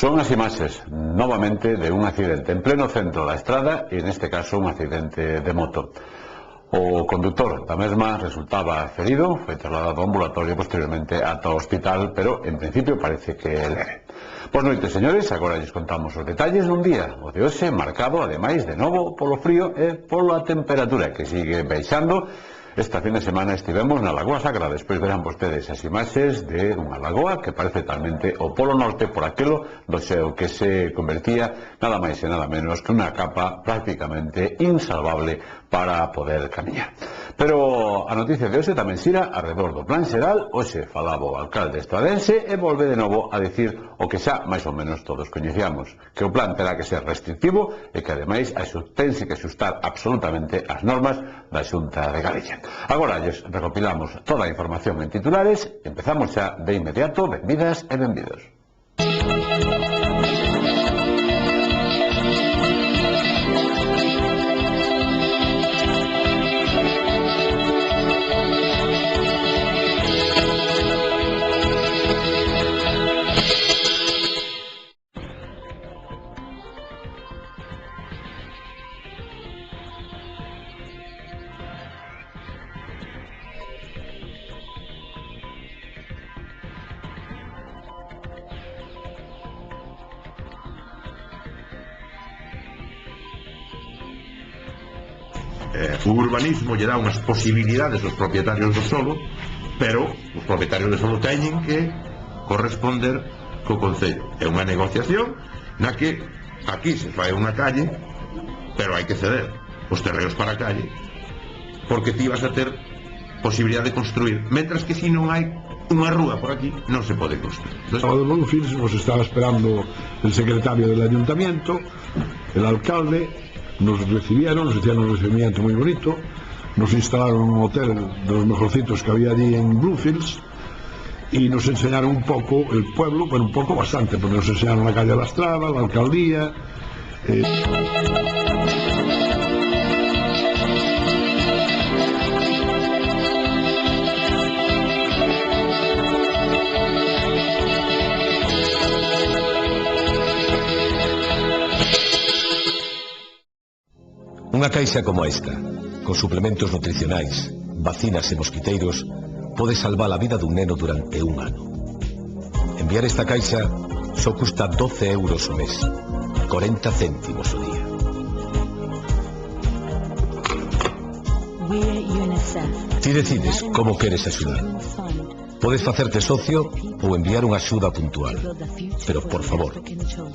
Son as imaxes, novamente, de un accidente en pleno centro da estrada e, neste caso, un accidente de moto. O conductor da mesma resultaba ferido, foi trasladado ao ambulatorio posteriormente ata o hospital, pero, en principio, parece que leve. Boas noites, señores, agora lles contamos os detalles dun día, o de hoxe, marcado, ademais, de novo, polo frío e pola temperatura, que sigue baixando. Esta fin de semana estivemos na Lagoa Sacra, despois verán vostedes as imaxes de unha lagoa que parece talmente o polo norte por aquelo do xeo que se convertía nada máis e nada menos que unha capa prácticamente insalvable para poder camiñar. Pero a noticia de hoxe tamén xira arredor do plan xeral. Hoxe falaba o alcalde estradense e volve de novo a dicir o que xa máis ou menos todos coñecíamos, que o plan terá que ser restrictivo e que ademais tense que xustar absolutamente as normas da Xunta de Galicia. Agora lles recopilamos toda a información en titulares. Empezamos xa de inmediato. Benvidas e benvidos. O urbanismo lle dá unhas posibilidades aos propietarios do solo, pero os propietarios do solo teñen que corresponder co Concello. É unha negociación na que aquí se fai unha calle, pero hai que ceder os terreos para a calle, porque ti vas a ter posibilidade de construir, mentras que si non hai unha rúa por aquí non se pode construir. Sábado de Bluefields nos estaba esperando el secretario del ayuntamiento, el alcalde. Nos recibieron, nos hicieron un recibimiento muy bonito, nos instalaron en un hotel de los mejorcitos que había allí en Bluefields y nos enseñaron un poco el pueblo, pero un poco bastante, porque nos enseñaron la calle de la Estrada, la alcaldía. Unha caixa como esta, con suplementos nutricionais, vacinas e mosquiteiros, pode salvar a vida dun neno durante un ano. Enviar esta caixa só custa 12 euros o mes, 40 céntimos o día. Ti decides como queres axudar. Podes facerte socio ou enviar unha axuda puntual. Pero, por favor,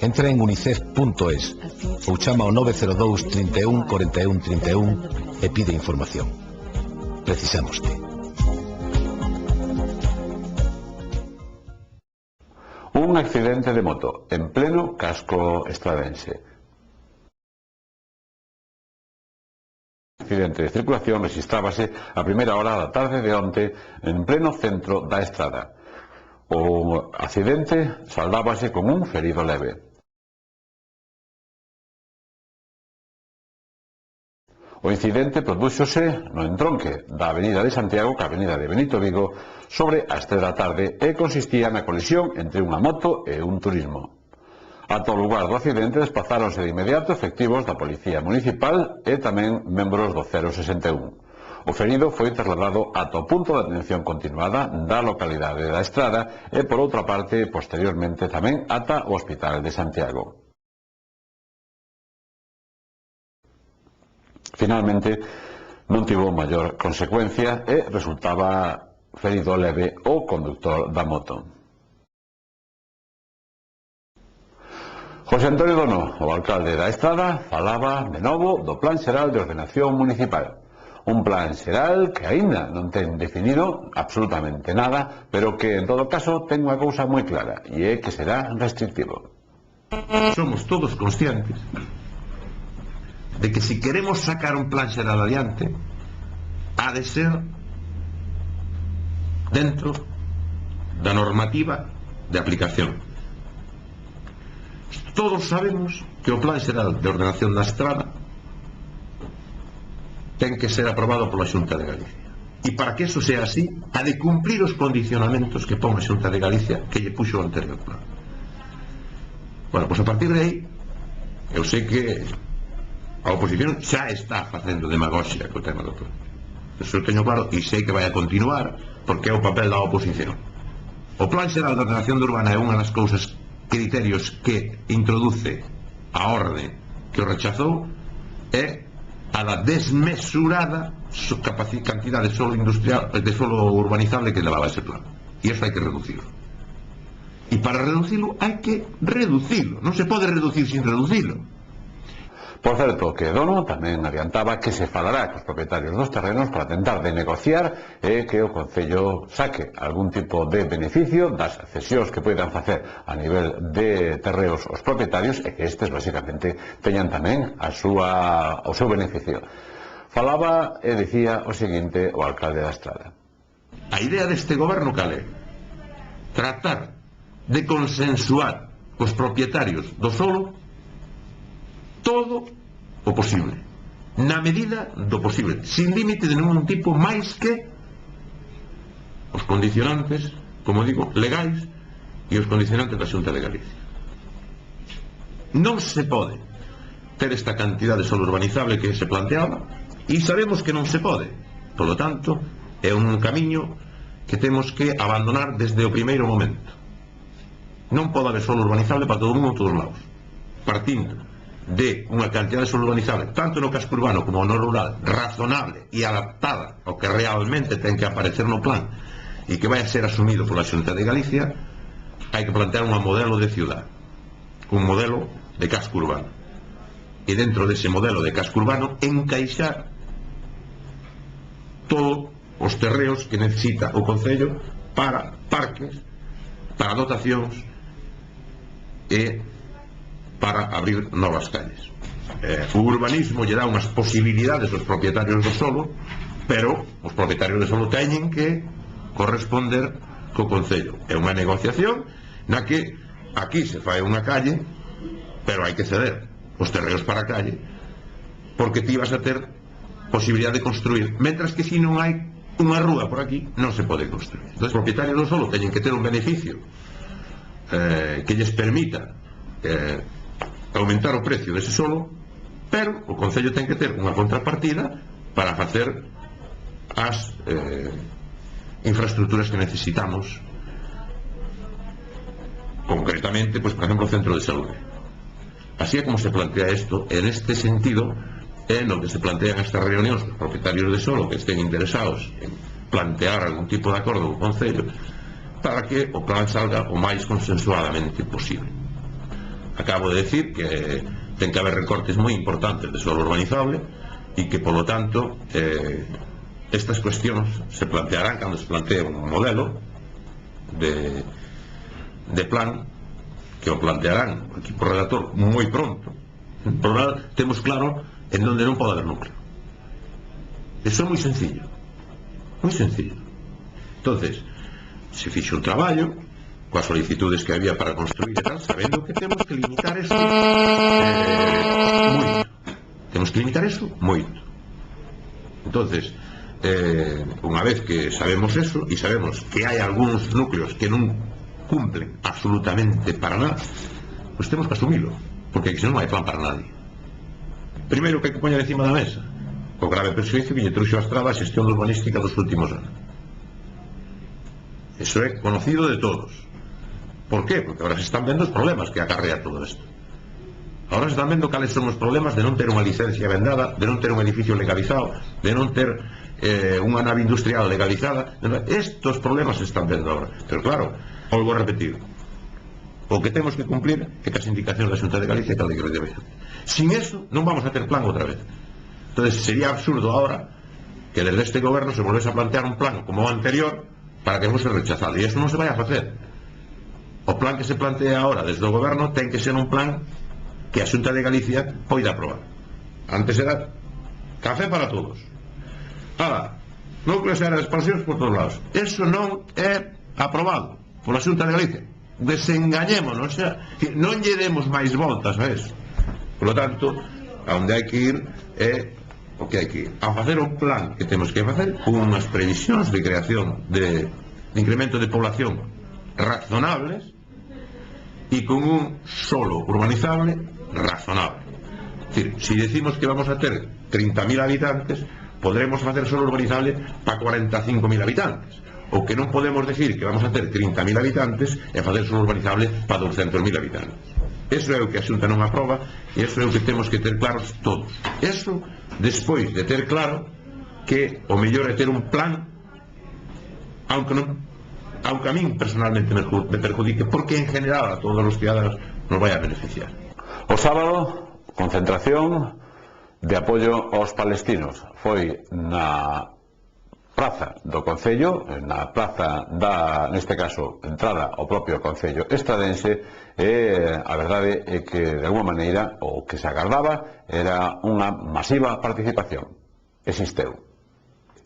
entra en unicef.es ou chama ao 902 31 41 31 e pide información. Precisámoste. Un accidente de moto en pleno casco estradense. O accidente de circulación rexistrábase a primeira hora da tarde de onte en pleno centro da estrada. O accidente saldábase con un ferido leve. O incidente prodúxose no entronque da Avenida de Santiago ca Avenida de Benito Vigo sobre as 3 da tarde e consistía na colisión entre unha moto e un turismo. Ata o lugar do accidente desplazáronse de inmediato efectivos da Policía Municipal e tamén membros do 061. O ferido foi trasladado ata o punto de atención continuada da localidade da Estrada e, por outra parte, posteriormente tamén ata o Hospital de Santiago. Finalmente, non tivo maior consecuencia e resultaba ferido leve o conductor da moto. José Antonio Dono, o alcalde da Estrada, falaba de novo do Plan Xeral de Ordenación Municipal. Un plan xeral que aínda non ten definido absolutamente nada, pero que, en todo caso, ten unha cousa moi clara, e é que será restrictivo. Somos todos conscientes de que si queremos sacar un plan xeral adiante, ha de ser dentro da normativa de aplicación. Todos sabemos que o plan xeral de ordenación da estrada ten que ser aprobado pola Xunta de Galicia. E para que eso sea así, ha de cumplir os condicionamentos que pon a Xunta de Galicia que lle puxo o anterior plan. Bueno, pois a partir de aí eu sei que a oposición xa está facendo demagoxia co tema do plan. Eso teño claro e sei que vai a continuar porque é o papel da oposición. O Plan Xeral de Ordenación Urbana é unha das cousas, criterios que introduce a orde que o rechazou é a da desmesurada cantidade de solo industrial, de solo urbanizable que levaba ese plan. E eso hai que reducirlo. E para reducirlo hai que reducirlo. Non se pode reducir sin reducirlo. Por certo, que Dono tamén adiantaba que se falará cos propietarios dos terrenos para tentar de negociar e que o Concello saque algún tipo de beneficio das cesións que poidan facer a nivel de terreos os propietarios e que estes, basicamente, teñan tamén o seu beneficio. Falaba e dicía o seguinte o alcalde da Estrada. A idea deste goberno cal é? Tratar de consensuar cos propietarios do solo todo o posible, na medida do posible, sin límite de ningún tipo, máis que os condicionantes, como digo, legais e os condicionantes da Xunta de Galicia. Non se pode ter esta cantidad de solo urbanizable que se planteaba e sabemos que non se pode. Por lo tanto, é un camiño que temos que abandonar desde o primeiro momento. Non pode haber solo urbanizable para todo o mundo en todos os lados. Partindo de unha cantidad de solo urbanizable, tanto no casco urbano como no rural, razonable e adaptada ao que realmente ten que aparecer no plan e que vai a ser asumido pola Xunta de Galicia, hai que plantear un modelo de ciudad, un modelo de casco urbano, e dentro dese modelo de casco urbano encaixar todos os terreos que necesita o Concello para parques, para dotacións e para abrir novas calles. O urbanismo lle dá unhas posibilidades aos propietarios do solo, pero os propietarios do solo teñen que corresponder co Concello. É unha negociación na que aquí se fai unha calle, pero hai que ceder os terreos para a calle, porque ti vas a ter posibilidade de construir, mentras que si non hai unha rúa por aquí, non se pode construir. Entón, os propietarios do solo teñen que ter un beneficio que lles permita aumentar o precio dese solo, pero o Concello ten que ter unha contrapartida para facer as infraestructuras que necesitamos, concretamente, pois, por exemplo, o centro de saúde. Así é como se plantea isto. En este sentido é no que se plantean estas reunións os propietarios de solo que estén interesados en plantear algún tipo de acordo co Concello para que o plan salga o máis consensuadamente posible. Acabo de decir que ten que haber recortes moi importantes de suelo urbanizable e que, polo tanto, estas cuestións se plantearán cando se plantee un modelo de plan que o plantearán o equipo redactor moi pronto. Por nada, temos claro en donde non pode haber núcleo. Eso é moi sencillo. Moi sencillo. Entonces, se fixe un traballo coas solicitudes que había para construir e tal, sabendo que temos que limitar eso moito. Temos que limitar eso moito. Entonces, unha vez que sabemos eso e sabemos que hai algúns núcleos que non cumplen absolutamente para nada, pois temos que asumilo, porque senón non hai plan para nadie. Primeiro que hai que poñer encima da mesa o grave perxuízo que lle trouxo a Estrada a xestión urbanística dos últimos anos. Eso é conocido de todos. ¿Por qué? Porque ahora se están vendo os problemas que acarrea todo isto. Ahora se están vendo cales son os problemas de non ter unha licencia vendada, de non ter un edificio legalizado, de non ter unha nave industrial legalizada. Estos problemas se están vendo ahora. Pero claro, volvo a repetir, o que temos que cumplir é que as indicacións da Xunta de Galicia tal de que debe. Sin eso non vamos a ter plan outra vez. Entonces sería absurdo ahora que desde este goberno se volvese a plantear un plan como o anterior para que fose rechazado, e eso non se vai a facer. O plan que se plantea ahora desde o goberno ten que ser un plan que a Xunta de Galicia poida aprobar. Antes era café para todos. Ahora, núcleos e áreas de expansións por todos lados. Eso non é aprobado pola Xunta de Galicia. Desengañémonos, non lle demos máis voltas a eso. Por lo tanto, a onde hai que ir é o que hai que ir. A facer o plan que temos que facer con unhas previsións de creación de incremento de población razonables y con un solo urbanizable razonable. Es decir, si decimos que vamos a ter 30.000 habitantes, podremos facer solo urbanizable para 45.000 habitantes. O que non podemos decir que vamos a ter 30.000 habitantes e facer solo urbanizable para 200.000 habitantes. Eso é o que a Xunta non aproba e eso é o que temos que ter claros todos. Eso, despois de ter claro que o mellor é ter un plan, aunque a min personalmente me perjudique, porque en general a todos os ciudadanos nos vai a beneficiar. O sábado, concentración de apoio aos palestinos. Foi na praza do Concello, na praza da, neste caso, entrada ao propio Concello estradense, e a verdade é que, de alguma maneira, o que se agardaba era unha masiva participación. Existeu.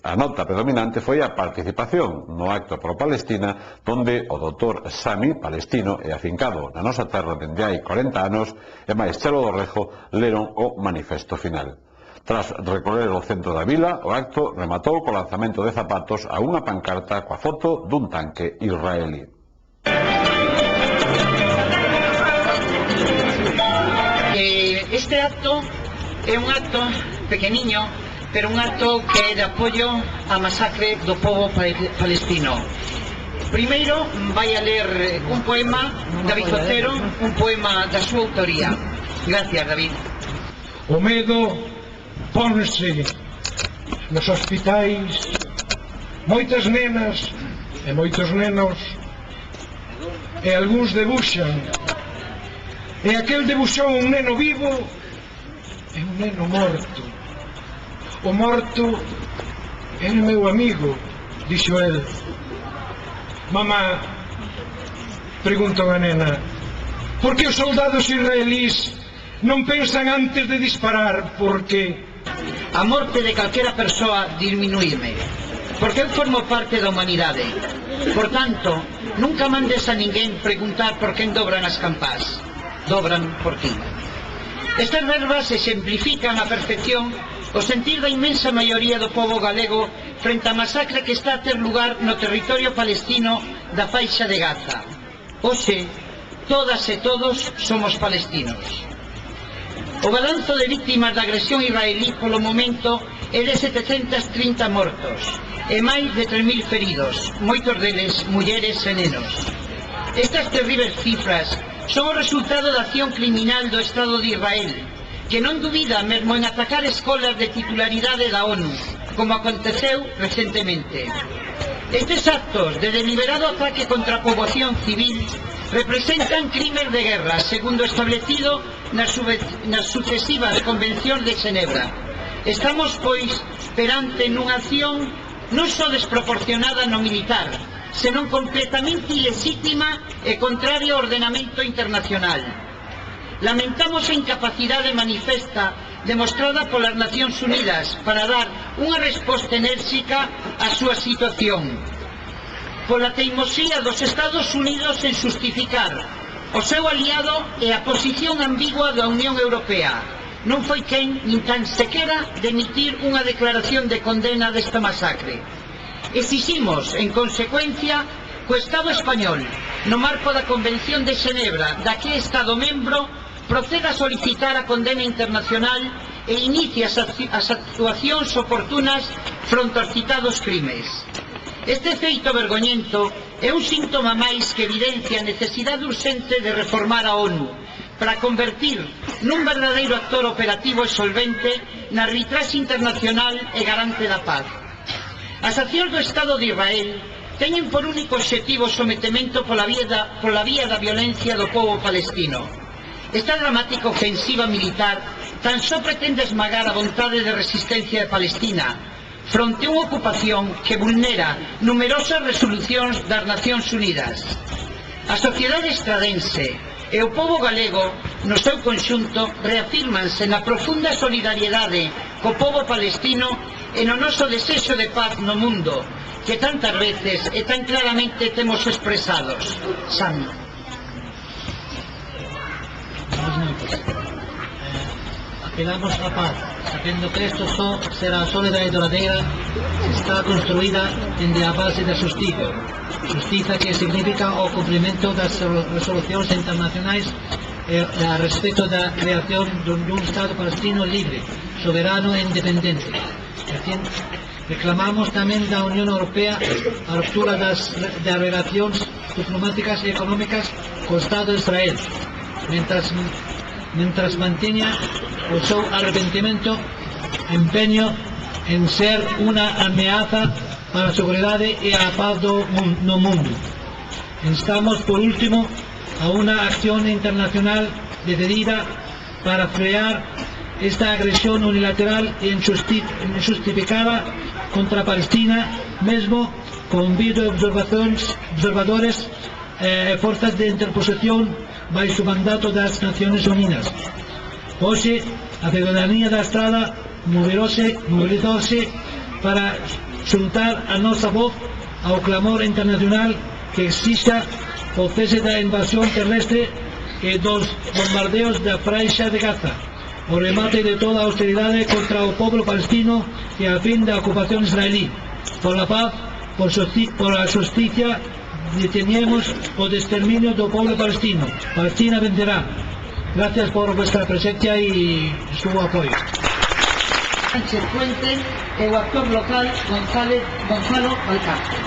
A nota predominante foi a participación no acto pro Palestina, donde o doutor Sami, palestino e afincado na nosa terra dende hai 40 anos, e máis Chelo do Rejo, leron o manifesto final. Tras recorrer o centro da vila, o acto rematou co lanzamento de zapatos a unha pancarta coa foto dun tanque israelí. Este acto é un acto pequeniño, pero un acto que é de apoio á masacre do povo palestino. Primeiro vai a ler un poema David Otero, un poema da súa autoría. Gracias, David. O medo ponse nos hospitais, moitas nenas e moitos nenos, e algúns debuxan, e aquel debuxou un neno vivo e un neno morto. O morto é o meu amigo, dixo el. Mamá, preguntou a nena, por que os soldados israelís non pensan antes de disparar? Porque a morte de calquera persoa disminuíme, porque eu formo parte da humanidade. Por tanto, nunca mandes a ninguén preguntar por quen dobran as campás. Dobran por ti. Estas verbas exemplifican a perfección o sentir da inmensa maioría do povo galego frente á masacre que está a ter lugar no territorio palestino da faixa de Gaza. Hoxe, todas e todos somos palestinos. O balanzo de víctimas da agresión israelí polo momento é de 730 mortos e máis de 3.000 feridos, moitos deles mulleres e nenos. Estas terribles cifras son o resultado da acción criminal do Estado de Israel, que non dubida mesmo en atacar escolas de titularidade da ONU, como aconteceu recentemente. Estes actos de deliberado ataque contra a poboación civil representan crimes de guerra, segundo establecido nas sucesivas convencións de Xenebra. Estamos, pois, perante nunha acción non só desproporcionada no militar, senón completamente ilesítima e contraria ao ordenamento internacional. Lamentamos a incapacidade manifesta demostrada polas Nacións Unidas para dar unha resposta enérxica á súa situación, pola teimosía dos Estados Unidos en justificar o seu aliado e a posición ambigua da Unión Europea. Non foi quen nin tan sequera de emitir unha declaración de condena desta masacre. Exiximos, en consecuencia, que o Estado español, no marco da Convención de Xenebra, da que é Estado membro, proceda a solicitar a condena internacional e inicie as actuacións oportunas fronte aos citados crimes. Este feito vergoñento é un síntoma máis que evidencia a necesidade urxente de reformar a ONU para convertir nun verdadeiro actor operativo e solvente na arbitraxe internacional e garante da paz. As accións do Estado de Israel teñen por único obxectivo o sometemento pola vía da violencia do povo palestino. Esta dramática ofensiva militar tan só pretende esmagar a vontade de resistencia de Palestina fronte a unha ocupación que vulnera numerosas resolucións das Nacións Unidas. A sociedade estradense e o povo galego, no seu conxunto, reafírmanse na profunda solidariedade co povo palestino e no noso desexo de paz no mundo, que tantas veces e tan claramente temos expresados. Sami. Apelamos a paz. sabendo que isto só será sólida e duradeira se está construída dende a base da xustiza. Xustiza que significa o cumprimento das resolucións internacionais a respecto da creación dun Estado palestino libre, soberano e independente. Reclamamos tamén da Unión Europea a ruptura das relacións diplomáticas e económicas co Estado de Israel, mentras manteña o seu arrepentimento empeño en ser unha ameaza para a seguridade e a paz no mundo. Instamos, por último, a unha acción internacional decidida para frear esta agresión unilateral e injustificada contra Palestina, mesmo con vídeo observadores e forzas de interposición baixo o mandato das Nacións Unidas. Hoxe, a ciudadanía da Estrada mobilizouse para xuntar a nosa voz ao clamor internacional que exixa o cese da invasión terrestre e dos bombardeos da fraixa de Gaza, o remate de toda a hostilidade contra o povo palestino e a fin da ocupación israelí. Por la paz, por a justicia, detenemos o exterminio do povo palestino. Palestina vencerá. Gracias por vuestra presencia y su apoyo. Sánchez Puente e o actor local Gonzalo Alcázar.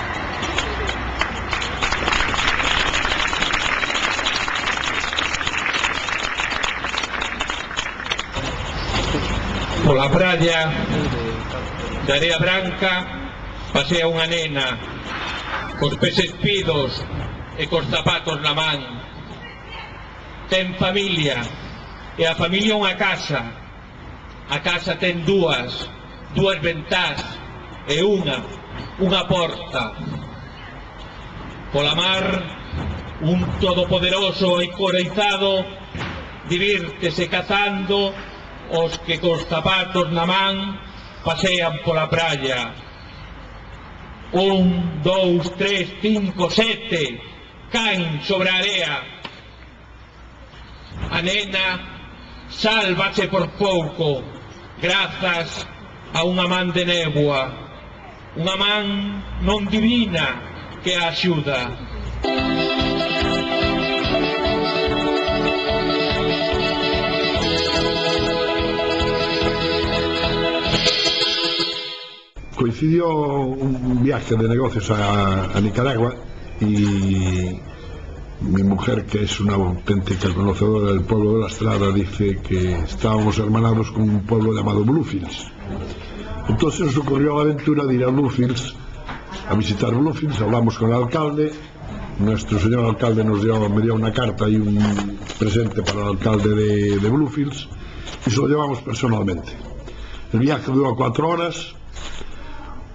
Pola praia de area branca pasea unha nena cos pés espidos e cos zapatos na man. Ten familia e a familia unha casa. A casa ten dúas ventás e unha porta. Pola mar, un todopoderoso e coraizado divírtese cazando os que cos zapatos na man pasean pola praia. 1, 2, 3, 5, 7 caen sobre a area. A nena sálvase por pouco grazas a unha man de néboa, unha man non divina que a axuda. Coincidió un viaje de negocios a Nicaragua y mi mujer, que es una auténtica conocedora del pueblo de la Estrada, dice que estábamos hermanados con un pueblo llamado Bluefields. Entonces nos ocurrió la aventura de ir a Bluefields, a visitar Bluefields. Hablamos con el alcalde, nuestro señor alcalde me dio una carta y un presente para el alcalde de Bluefields y se lo llevamos personalmente. El viaje duró 4 horas,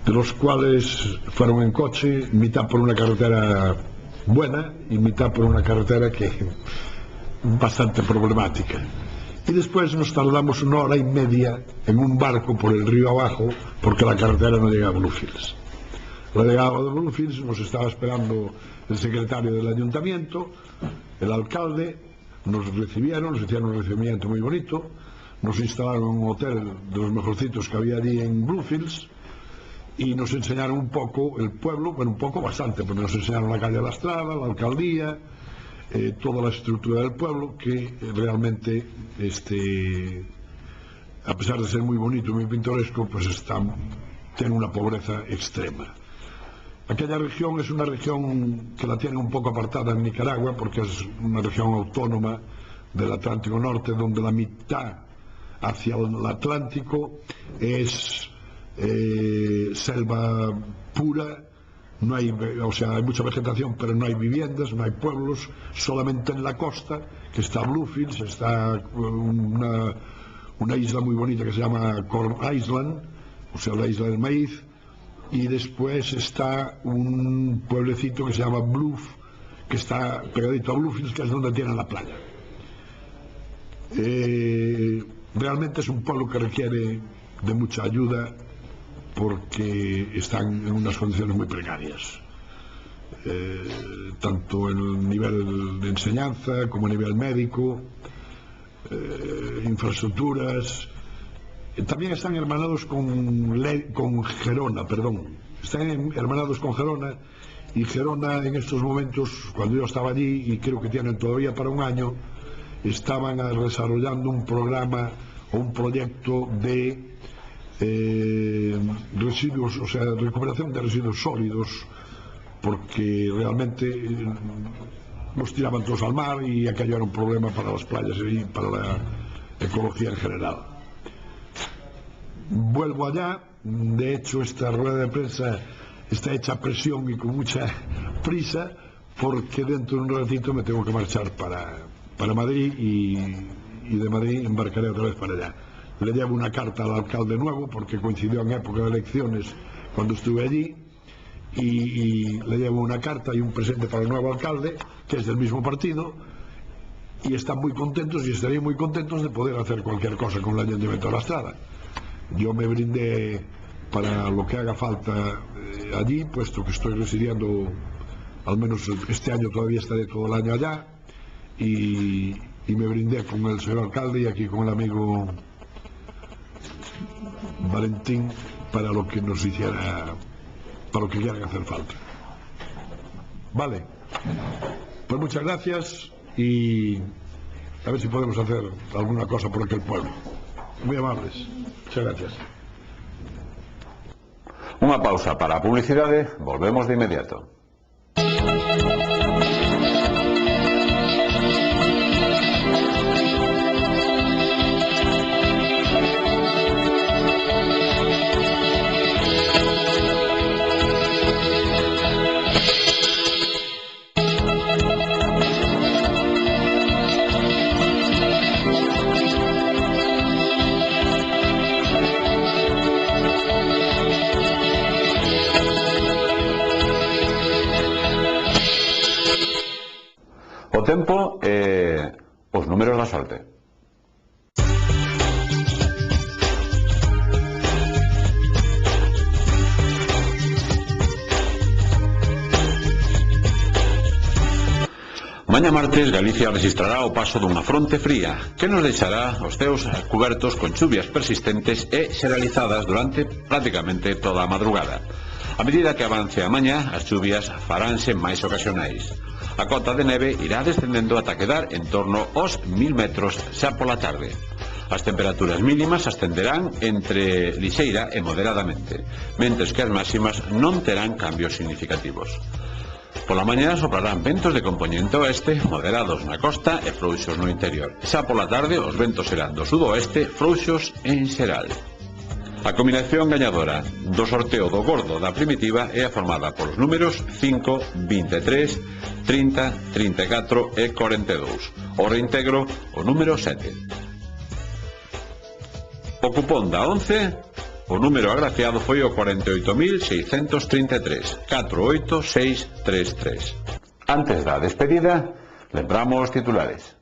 de los cuales fueron en coche, mitad por una carretera buena y mitad por una carretera que bastante problemática. Y después nos tardamos 1 hora y media en un barco por el río abajo porque la carretera no llegaba a Bluefields. La llegada de Bluefields nos estaba esperando el secretario del ayuntamiento, el alcalde. Nos recibieron, nos hicieron un recibimiento muy bonito, nos instalaron en un hotel de los mejorcitos que había allí en Bluefields y nos enseñaron un poco el pueblo, bueno, un poco bastante, porque nos enseñaron la calle de la Estrada, la alcaldía, toda la estructura del pueblo, que realmente, a pesar de ser muy bonito y muy pintoresco, pues tiene una pobreza extrema. Aquella región es una región que la tienen un poco apartada en Nicaragua, porque es una región autónoma del Atlántico Norte, donde la mitad hacia el Atlántico es selva pura, no hay, o sea, hay mucha vegetación, pero no hay viviendas, no hay pueblos, solamente en la costa, que está Bluefields, está una isla muy bonita que se llama Corn Island, o sea, la isla del maíz, y después está un pueblecito que se llama Bluff, que está pegadito a Bluefields, que es donde tienen la playa. Realmente es un pueblo que requiere de mucha ayuda, porque están en unas condiciones muy precarias, tanto en el nivel de enseñanza como a nivel médico, infraestructuras, También están hermanados con Gerona, perdón. Están hermanados con Gerona, y Gerona en estos momentos, cuando yo estaba allí, y creo que tienen todavía para un año, estaban desarrollando un programa o un proyecto de residuos, o sea, recuperación de residuos sólidos, porque realmente los tiraban todos al mar y aquello era un problema para las playas y para la ecología en general. Vuelvo allá. De hecho, esta rueda de prensa está hecha a presión y con mucha prisa, porque dentro de un ratito me tengo que marchar para Madrid, y de Madrid embarcaré otra vez para allá. Le llevo una carta al alcalde nuevo, porque coincidió en época de elecciones cuando estuve allí, y le llevo una carta y un presente para el nuevo alcalde, que es del mismo partido, y están muy contentos, y estarían muy contentos de poder hacer cualquier cosa con el Ayuntamiento de La Estrada. Yo me brindé para lo que haga falta allí, puesto que estoy residiendo, al menos este año todavía estaré todo el año allá, y me brindé con el señor alcalde y aquí con el amigo Valentín para lo que nos hiciera, para lo que quieran hacer falta. Vale, pues muchas gracias, y a ver si podemos hacer alguna cosa por aquel pueblo. Muy amables, muchas gracias. Unha pausa para a publicidade, volvemos de inmediato. O tempo e os números da sorte. Maña martes, Galicia registrará o paso dunha fronte fría que nos deixará os ceos cubertos con chuvias persistentes e xeralizadas durante prácticamente toda a madrugada. A medida que avance a mañá, as chuvias faránse máis ocasionais. A cota de neve irá descendendo ata quedar en torno aos 1000 metros xa pola tarde. As temperaturas mínimas ascenderán entre lixeira e moderadamente, mentres que as máximas non terán cambios significativos. Pola mañá soprarán ventos de compoñente oeste, moderados na costa e frouxos no interior. Xa pola tarde os ventos serán do sudoeste, frouxos en xeral. A combinación gañadora do sorteo do gordo da primitiva é formada polos números 5, 23, 30, 34 e 42. O reintegro, o número 7. O cupón da 11, o número agraciado foi o 48.633, 48633. Antes da despedida, lembramos titulares.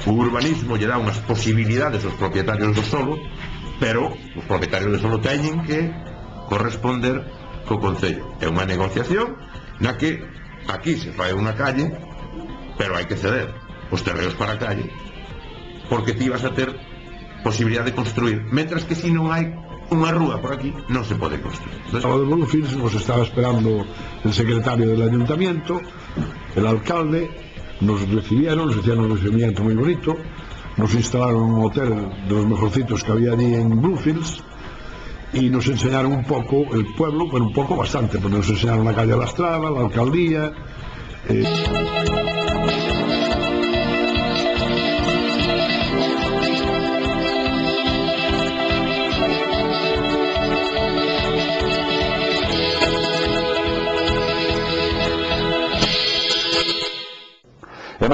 O urbanismo lle dá unhas posibilidades aos propietarios do solo, pero os propietarios do solo teñen que corresponder co Concello. É unha negociación na que aquí se fai unha calle, pero hai que ceder os terreos para a calle, porque ti vas a ter posibilidade de construir, mentras que si non hai unha rúa por aquí non se pode construir. El sábado de Bluefields nos estaba esperando el secretario del ayuntamiento, el alcalde. Nos recibieron, nos hicieron un recibimiento muy bonito, nos instalaron en un hotel de los mejorcitos que había allí en Bluefields, y nos enseñaron un poco el pueblo, pero un poco bastante, porque nos enseñaron la calle de La Estrada, la alcaldía.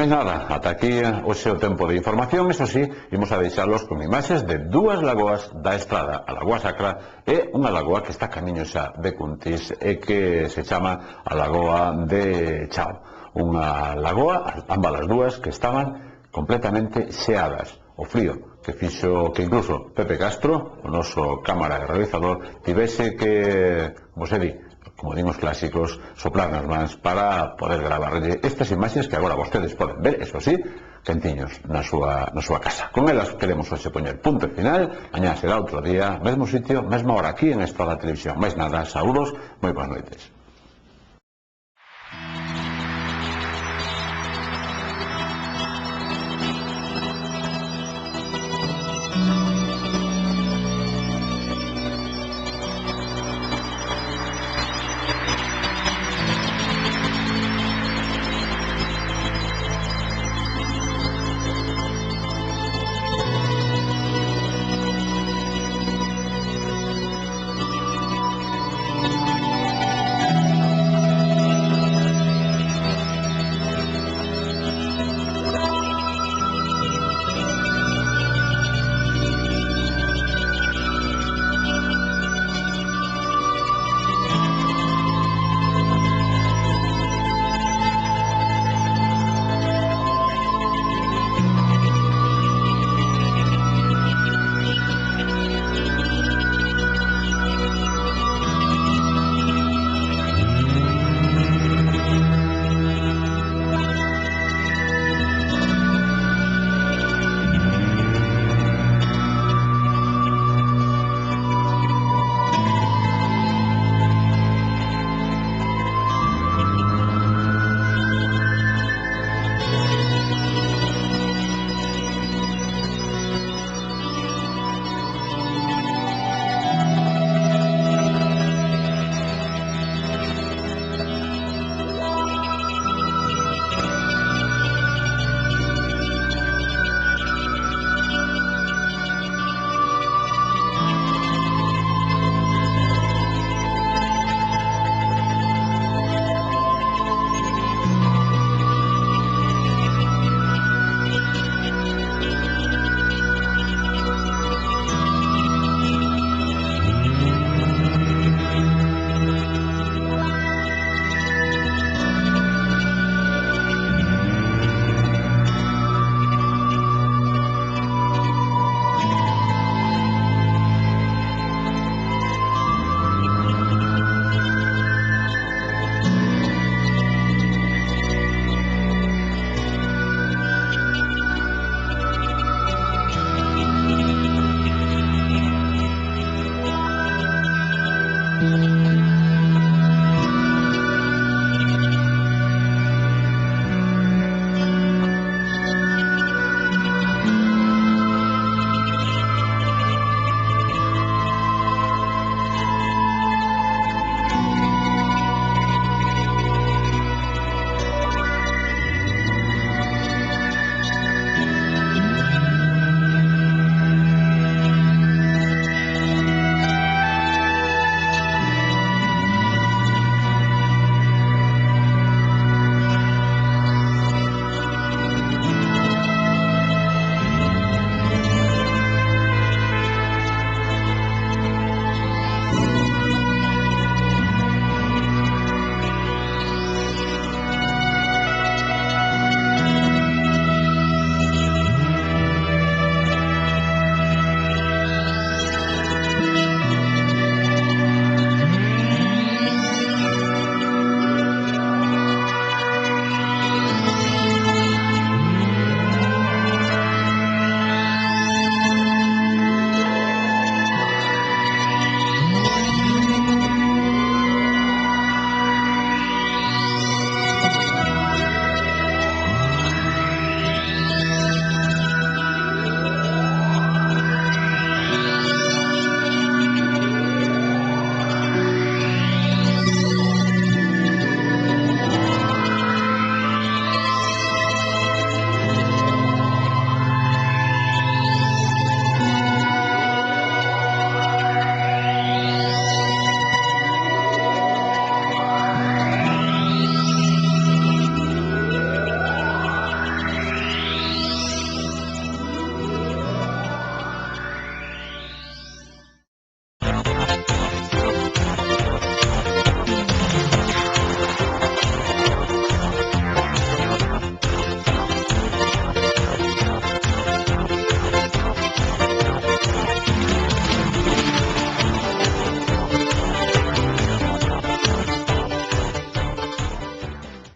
máis nada, ata aquí hoxe o tempo de información. Eso sí, imos a deixalos con imaxes de dúas lagoas da Estrada, a Lagoa Sacra e unha lagoa que está camiño xa de Cuntis e que se chama a Lagoa de Chao. Unha lagoa, ambas as dúas, que estaban completamente xeadas. O frío que fixo que incluso Pepe Castro, o noso cámara e realizador, tivese que, como se di, como din os clásicos, soplar nas mans para poder gravarlle estas imaxes que agora vostedes poden ver, eso sí, quentiños na súa casa. Con elas queremos hoxe poñer punto e final. Mañá será outro día, mesmo sitio, mesma hora aquí en Estrada Televisión. Máis nada, saúdos, moi boas noites.